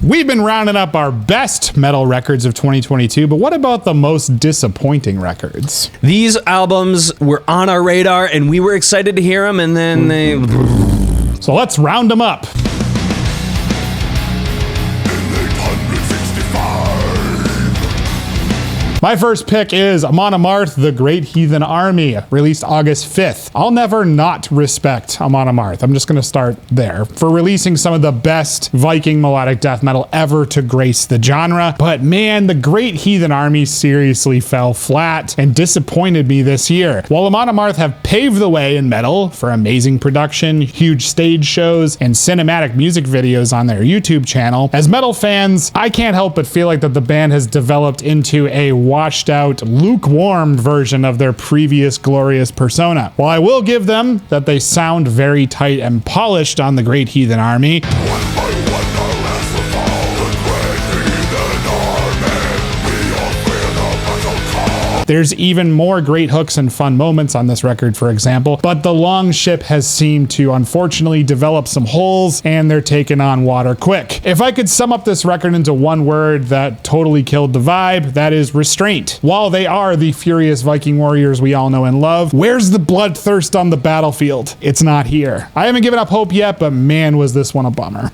We've been rounding up our best metal records of 2022, but what about the most disappointing records? These albums were on our radar and we were excited to hear them, and then they... So let's round them up. My first pick is Amon Amarth, The Great Heathen Army, released August 5th. I'll never not respect Amon Amarth. I'm just going to start there for releasing some of the best Viking melodic death metal ever to grace the genre. But man, The Great Heathen Army seriously fell flat and disappointed me this year. While Amon Amarth have paved the way in metal for amazing production, huge stage shows, and cinematic music videos on their YouTube channel, as metal fans, I can't help but feel like that the band has developed into a washed out, lukewarm version of their previous glorious persona. While I will give them that they sound very tight and polished on The Great Heathen Army, there's even more great hooks and fun moments on this record, for example, but the long ship has seemed to unfortunately develop some holes and they're taking on water quick. If I could sum up this record into one word that totally killed the vibe, that is restraint. While they are the furious Viking warriors we all know and love, where's the bloodthirst on the battlefield? It's not here. I haven't given up hope yet, but man, was this one a bummer.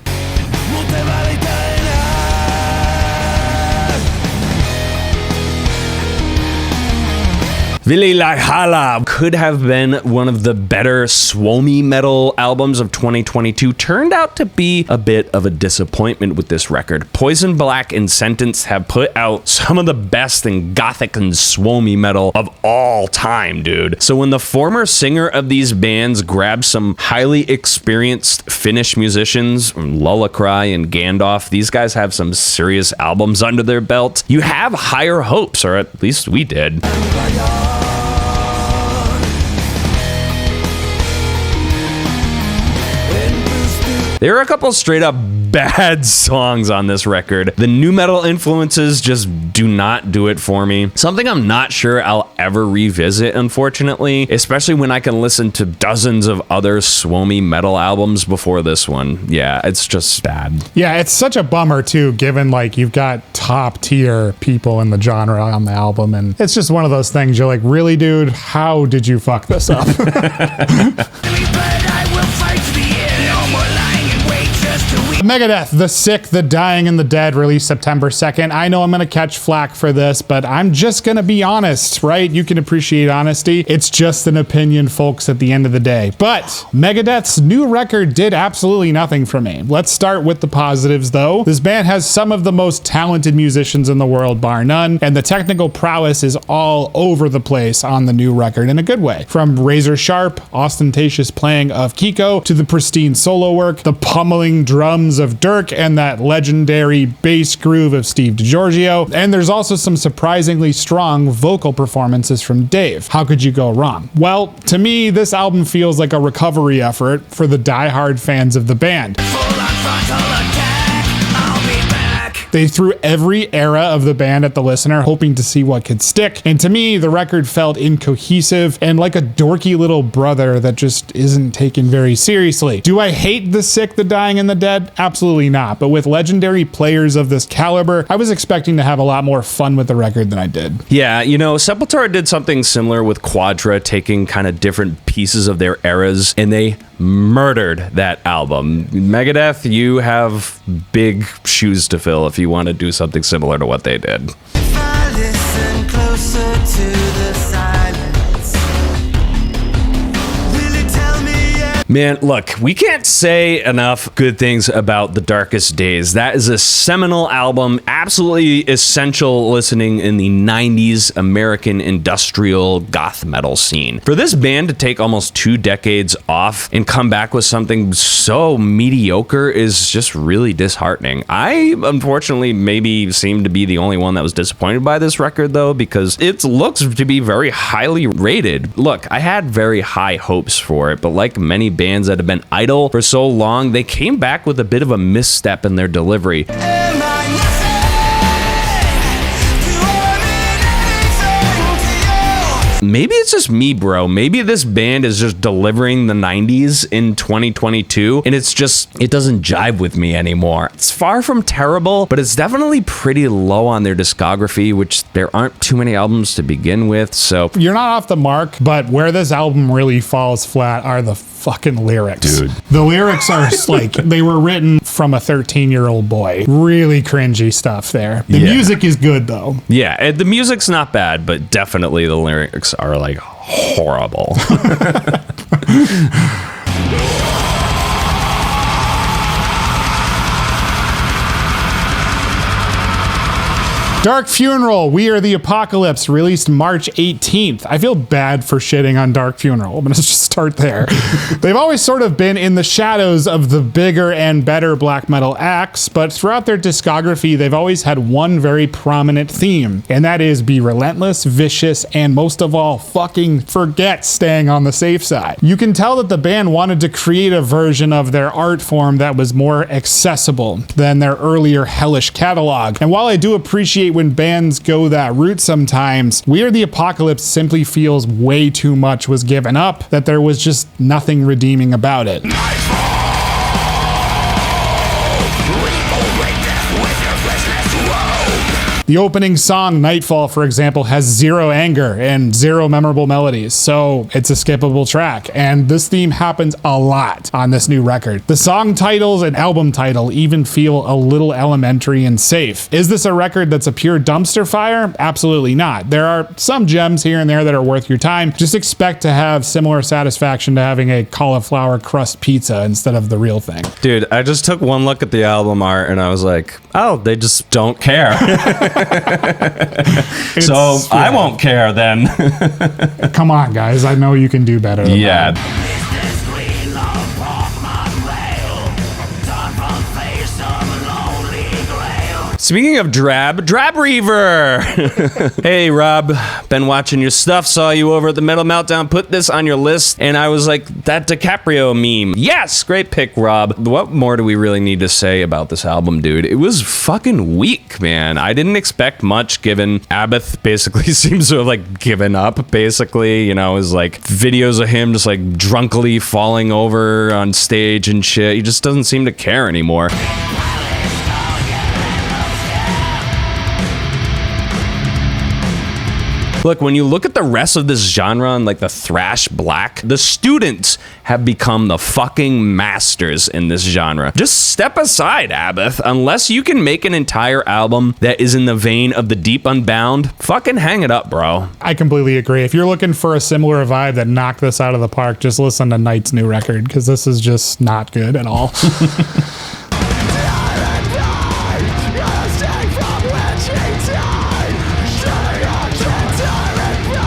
Vili Valhalla could have been one of the better Suomi metal albums of 2022. Turned out to be a bit of a disappointment with this record. Poison Black and Sentence have put out some of the best in gothic and Suomi metal of all time, dude. So when the former singer of these bands grabs some highly experienced Finnish musicians, Lullacry and Gandalf, these guys have some serious albums under their belt. You have higher hopes, or at least we did. There are a couple straight up bad songs on this record. The nu metal influences just do not do it for me. Something I'm not sure I'll ever revisit, unfortunately, especially when I can listen to dozens of other Suomi metal albums before this one. Yeah, it's just bad. Yeah, it's such a bummer too, given like you've got top tier people in the genre on the album, and it's just one of those things you're like, really, dude, how did you fuck this up? Megadeth, The Sick, The Dying, and The Dead, released September 2nd. I know I'm going to catch flack for this, but I'm just going to be honest, right? You can appreciate honesty. It's just an opinion, folks, at the end of the day. But Megadeth's new record did absolutely nothing for me. Let's start with the positives, though. This band has some of the most talented musicians in the world, bar none, and the technical prowess is all over the place on the new record in a good way. From razor-sharp, ostentatious playing of Kiko to the pristine solo work, the pummeling drums of Dirk, and that legendary bass groove of Steve DiGiorgio. And there's also some surprisingly strong vocal performances from Dave. How could you go wrong? Well, to me, this album feels like a recovery effort for the diehard fans of the band. They threw every era of the band at the listener, hoping to see what could stick. And to me, the record felt incohesive and like a dorky little brother that just isn't taken very seriously. Do I hate The Sick, The Dying, and The Dead? Absolutely not. But with legendary players of this caliber, I was expecting to have a lot more fun with the record than I did. Yeah, you know, Sepultura did something similar with Quadra, taking kind of different pieces of their eras, and they murdered that album. Megadeth, you have big shoes to fill if you want to do something similar to what they did. If I listen closer to the silence, will it tell me yet? Man, look, we can't say enough good things about The Darkest Days. That is a seminal album, absolutely essential listening in the 90s American industrial goth metal scene. For this band to take almost 2 decades off and come back with something so mediocre is just really disheartening. I, unfortunately, maybe seem to be the only one that was disappointed by this record, though, because it looks to be very highly rated. Look, I had very high hopes for it, but like many bands that have been idle for so long, they came back with a bit of a misstep in their delivery. maybe it's just me, bro. Maybe this band is just delivering the 90s in 2022, and it doesn't jive with me anymore. It's far from terrible, but it's definitely pretty low on their discography, which there aren't too many albums to begin with, so... You're not off the mark, but where this album really falls flat are the fucking lyrics. Dude. The lyrics are like, they were written from a 13-year-old boy. Really cringy stuff there. The music is good, though. Yeah, the music's not bad, but definitely the lyrics are, like, horrible. Dark Funeral, We Are the Apocalypse, released March 18th. I feel bad for shitting on Dark Funeral. I'm going to just start there. They've always sort of been in the shadows of the bigger and better black metal acts, but throughout their discography, they've always had one very prominent theme, and that is be relentless, vicious, and most of all, fucking forget staying on the safe side. You can tell that the band wanted to create a version of their art form that was more accessible than their earlier hellish catalog. And while I do appreciate when bands go that route sometimes, We Are the Apocalypse simply feels way too much was given up, that there was just nothing redeeming about it. The opening song, Nightfall, for example, has zero anger and zero memorable melodies, so it's a skippable track, and this theme happens a lot on this new record. The song titles and album title even feel a little elementary and safe. Is this a record that's a pure dumpster fire? Absolutely not. There are some gems here and there that are worth your time. Just expect to have similar satisfaction to having a cauliflower crust pizza instead of the real thing. Dude, I just took one look at the album art and I was like, oh, they just don't care. So I won't care then. Come on, guys. I know you can do better than that. Speaking of Drab Reaver. Hey, Rob, been watching your stuff, saw you over at the Metal Meltdown, put this on your list, and I was like, that DiCaprio meme. Yes, great pick, Rob. What more do we really need to say about this album, dude? It was fucking weak, man. I didn't expect much, given Abbott basically seems to have, like, given up, basically. You know, it was like videos of him just, like, drunkenly falling over on stage and shit. He just doesn't seem to care anymore. Look, when you look at the rest of this genre and like the thrash black, the Students have become the fucking masters in this genre. Just step aside, Abbott. Unless you can make an entire album that is in the vein of the Deep Unbound, fucking hang it up, bro. I completely agree. If you're looking for a similar vibe that knocked this out of the park, just listen to Knight's new record, because this is just not good at all.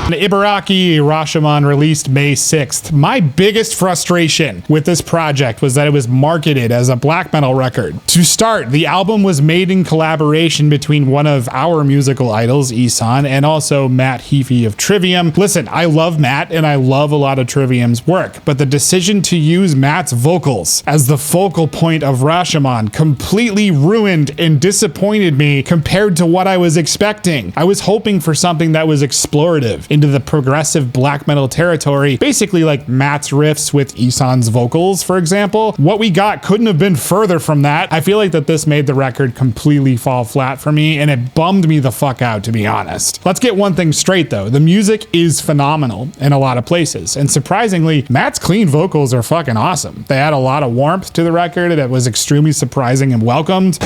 Ibaraki Rashomon released May 6th. My biggest frustration with this project was that it was marketed as a black metal record. To start, the album was made in collaboration between one of our musical idols, Ihsahn, and also Matt Heafy of Trivium. Listen, I love Matt and I love a lot of Trivium's work, but the decision to use Matt's vocals as the focal point of Rashomon completely ruined and disappointed me compared to what I was expecting. I was hoping for something that was explorative, into the progressive black metal territory, basically like Matt's riffs with Ihsahn's vocals, for example. What we got couldn't have been further from that. I feel like that this made the record completely fall flat for me, and it bummed me the fuck out, to be honest. Let's get one thing straight though. The music is phenomenal in a lot of places, and surprisingly, Matt's clean vocals are fucking awesome. They add a lot of warmth to the record, and it was extremely surprising and welcomed.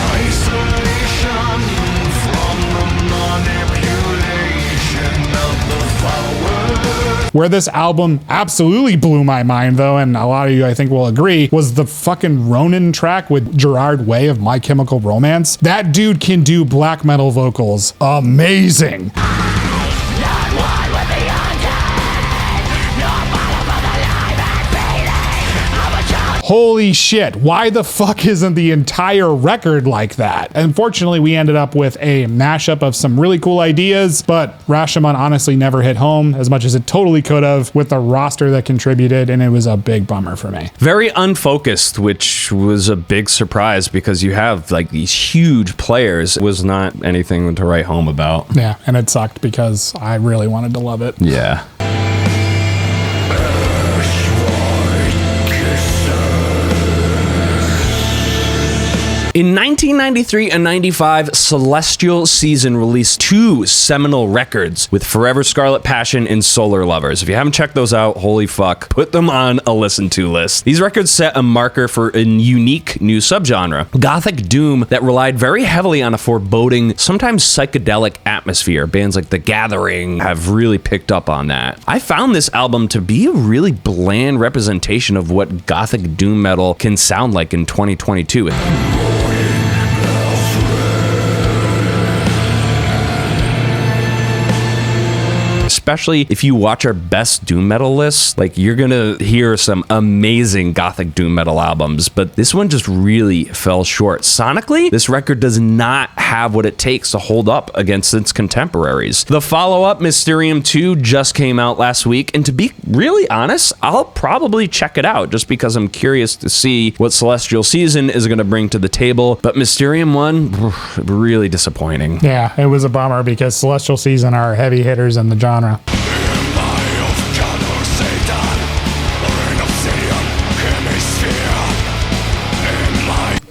Where this album absolutely blew my mind, though, and a lot of you I think will agree, was the fucking Ronin track with Gerard Way of My Chemical Romance. That dude can do black metal vocals amazing. Holy shit, why the fuck isn't the entire record like that? Unfortunately, we ended up with a mashup of some really cool ideas, but Rashomon honestly never hit home as much as it totally could have with the roster that contributed, and it was a big bummer for me. Very unfocused, which was a big surprise because you have like these huge players. It was not anything to write home about. Yeah, and it sucked because I really wanted to love it. Yeah. In 1993 and 95, Celestial Season released 2 seminal records with Forever Scarlet Passion and Solar Lovers. If you haven't checked those out, holy fuck, put them on a listen to list. These records set a marker for a unique new subgenre, Gothic Doom, that relied very heavily on a foreboding, sometimes psychedelic atmosphere. Bands like The Gathering have really picked up on that. I found this album to be a really bland representation of what Gothic Doom metal can sound like in 2022. Especially if you watch our best doom metal lists, like you're gonna hear some amazing Gothic doom metal albums, but this one just really fell short. Sonically, this record does not have what it takes to hold up against its contemporaries. The follow-up, Mysterium 2, just came out last week, and to be really honest, I'll probably check it out just because I'm curious to see what Celestial Season is gonna bring to the table, but Mysterium 1, really disappointing. Yeah, it was a bummer because Celestial Season are heavy hitters in the genre.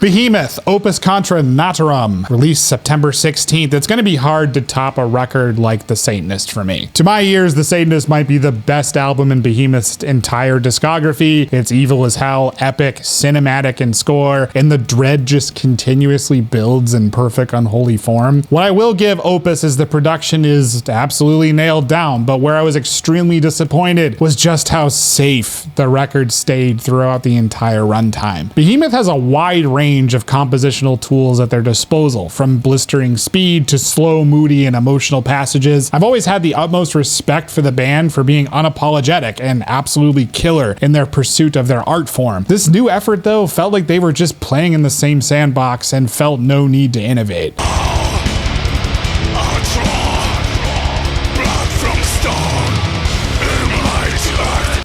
Behemoth, Opus Contra Naturam, released September 16th. It's going to be hard to top a record like The Satanist for me. To my ears, The Satanist might be the best album in Behemoth's entire discography. It's evil as hell, epic, cinematic in score, and the dread just continuously builds in perfect unholy form. What I will give Opus is the production is absolutely nailed down, but where I was extremely disappointed was just how safe the record stayed throughout the entire runtime. Behemoth has a wide range of compositional tools at their disposal, from blistering speed to slow, moody, and emotional passages. I've always had the utmost respect for the band for being unapologetic and absolutely killer in their pursuit of their art form. This new effort, though, felt like they were just playing in the same sandbox and felt no need to innovate.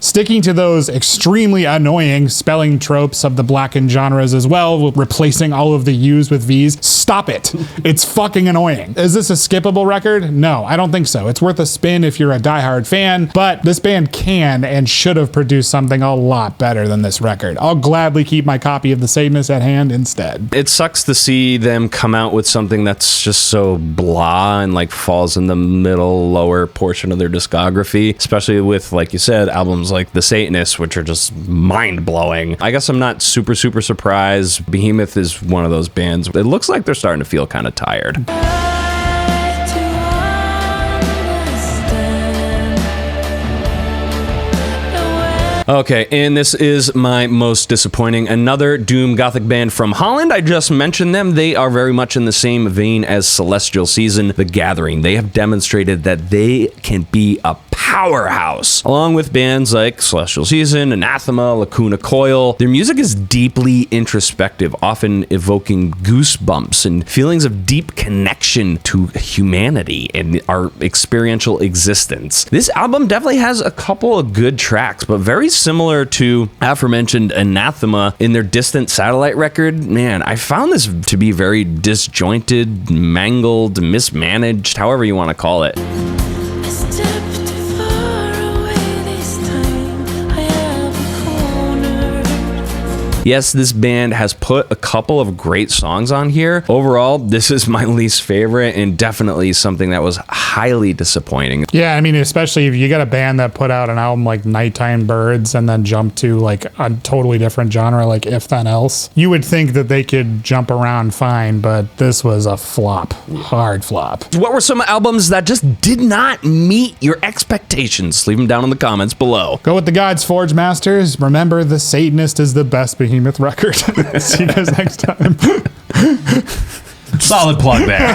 Sticking to those extremely annoying spelling tropes of the blackened genres as well, replacing all of the U's with V's. Stop it. It's fucking annoying. Is this a skippable record? No, I don't think so. It's worth a spin if you're a diehard fan, but this band can and should have produced something a lot better than this record. I'll gladly keep my copy of The Satanist at hand instead. It sucks to see them come out with something that's just so blah and like falls in the middle, lower portion of their discography, especially with, like you said, albums like The Satanist, which are just mind-blowing. I guess I'm not super surprised. Behemoth is one of those bands. It looks like they're starting to feel kind of tired. Okay, and this is my most disappointing. Another Doom Gothic band from Holland. I just mentioned them. They are very much in the same vein as Celestial Season, The Gathering. They have demonstrated that they can be a powerhouse. Along with bands like Celestial Season, Anathema, Lacuna Coil, their music is deeply introspective, often evoking goosebumps and feelings of deep connection to humanity and our experiential existence. This album definitely has a couple of good tracks, but very similar to aforementioned Anathema in their Distant Satellite record. Man, I found this to be very disjointed, mangled, mismanaged, however you want to call it. Yes, this band has put a couple of great songs on here. Overall, this is my least favorite and definitely something that was highly disappointing. Yeah, I mean, especially if you got a band that put out an album like Nighttime Birds and then jump to like a totally different genre like If Then Else, you would think that they could jump around fine, but this was a flop. Hard flop. What were some albums that just did not meet your expectations? Leave them down in the comments below. Go with the God's Forge Masters. Remember, The Satanist is the best Behemoth record. See you guys next time. Solid plug there.